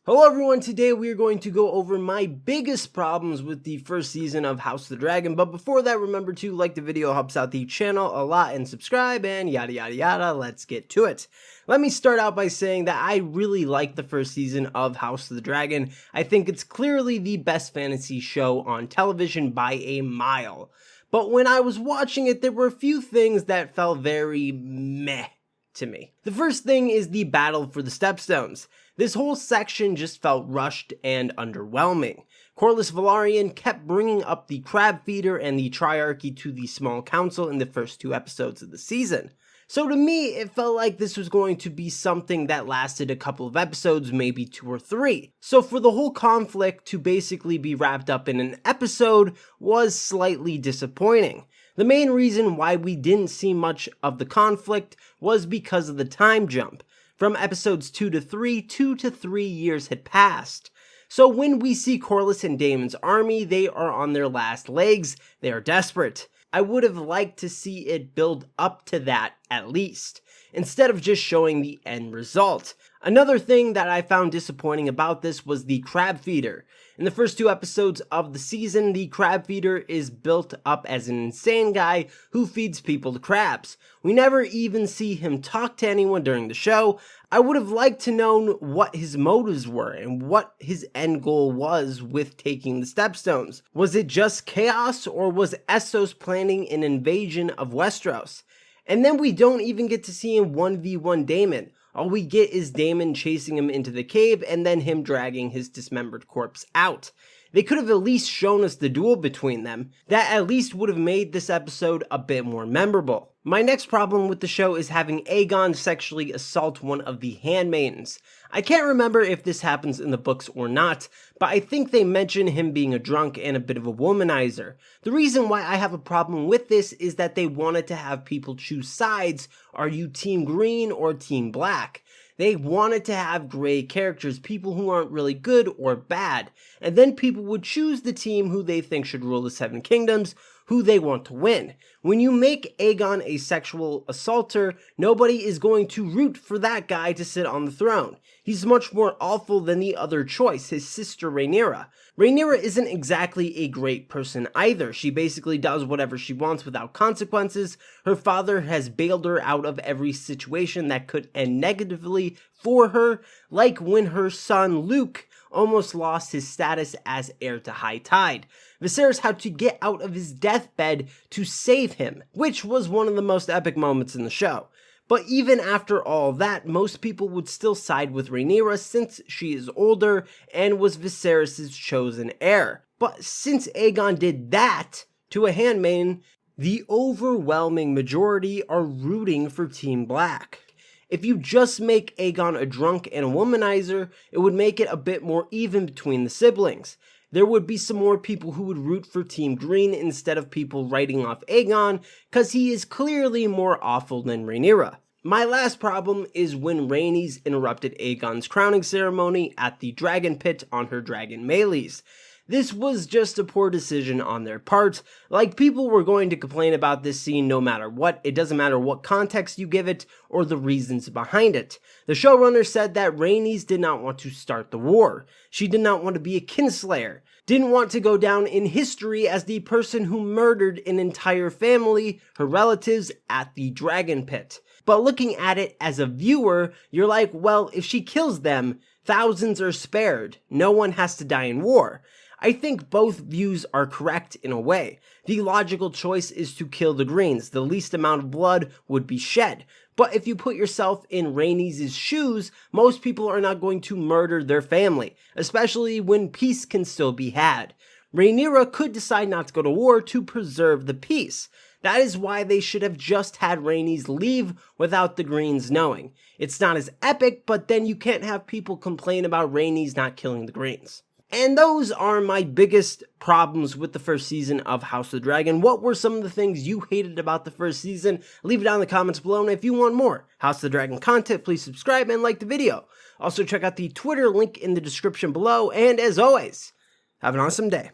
Hello everyone, today we are going to go over my biggest problems with the first season of House of the Dragon, but before that remember to like the video, helps out the channel a lot, and subscribe, and yada yada yada. Let's get to it. Let me start out by saying that I really like the first season of House of the Dragon. I think it's clearly the best fantasy show on television by a mile. But when I was watching it, there were a few things that felt very meh to me. The first thing is the battle for the Stepstones. This whole section just felt rushed and underwhelming. Corlys Velaryon kept bringing up the crab feeder and the triarchy to the small council in the first 2 episodes of the season. So to me, it felt like this was going to be something that lasted a couple of episodes, maybe 2 or 3. So for the whole conflict to basically be wrapped up in an episode was slightly disappointing. The main reason why we didn't see much of the conflict was because of the time jump. From episodes 2 to 3, 2 to 3 years had passed. So when we see Corlys and Daemon's army, they are on their last legs, they are desperate. I would have liked to see it build up to that at least, instead of just showing the end result. Another thing that I found disappointing about this was the crab feeder. In the first 2 episodes of the season, the crab feeder is built up as an insane guy who feeds people to crabs. We never even see him talk to anyone during the show. I would have liked to know what his motives were and what his end goal was with taking the Stepstones. Was it just chaos, or was Essos planning an invasion of Westeros? And then we don't even get to see him 1v1 Daemon. All we get is Daemon chasing him into the cave and then him dragging his dismembered corpse out. They could have at least shown us the duel between them. That at least would have made this episode a bit more memorable. My next problem with the show is having Aegon sexually assault one of the handmaidens. I can't remember if this happens in the books or not, but I think they mention him being a drunk and a bit of a womanizer. The reason why I have a problem with this is that they wanted to have people choose sides. Are you team green or team black? They wanted to have gray characters, people who aren't really good or bad, and then people would choose the team who they think should rule the 7 kingdoms, who they want to win. When you make Aegon a sexual assaulter, nobody is going to root for that guy to sit on the throne. He's much more awful than the other choice, his sister Rhaenyra. Rhaenyra isn't exactly a great person either. She basically does whatever she wants without consequences. Her father has bailed her out of every situation that could end negatively for her, like when her son Luke almost lost his status as heir to High Tide. Viserys had to get out of his deathbed to save him, which was one of the most epic moments in the show. But even after all that, most people would still side with Rhaenyra since she is older and was Viserys' chosen heir. But since Aegon did that to a handmaiden, the overwhelming majority are rooting for Team Black. If you just make Aegon a drunk and a womanizer, it would make it a bit more even between the siblings. There would be some more people who would root for Team Green instead of people writing off Aegon, because he is clearly more awful than Rhaenyra. My last problem is when Rhaenys interrupted Aegon's crowning ceremony at the dragon pit on her dragon melees. This was just a poor decision on their part. Like, people were going to complain about this scene no matter what. It doesn't matter what context you give it or the reasons behind it. The showrunner said that Rhaenys did not want to start the war. She did not want to be a kinslayer. Didn't want to go down in history as the person who murdered an entire family, her relatives, at the dragon pit. But looking at it as a viewer, you're like, well, if she kills them, thousands are spared. No one has to die in war. I think both views are correct in a way. The logical choice is to kill the Greens. The least amount of blood would be shed. But if you put yourself in Rhaenys' shoes, most people are not going to murder their family, especially when peace can still be had. Rhaenyra could decide not to go to war to preserve the peace. That is why they should have just had Rhaenys leave without the Greens knowing. It's not as epic, but then you can't have people complain about Rhaenys not killing the Greens. And those are my biggest problems with the first season of House of the Dragon. What were some of the things you hated about the first season? Leave it down in the comments below, and if you want more House of the Dragon content, please subscribe and like the video. Also check out the Twitter link in the description below, and as always, have an awesome day.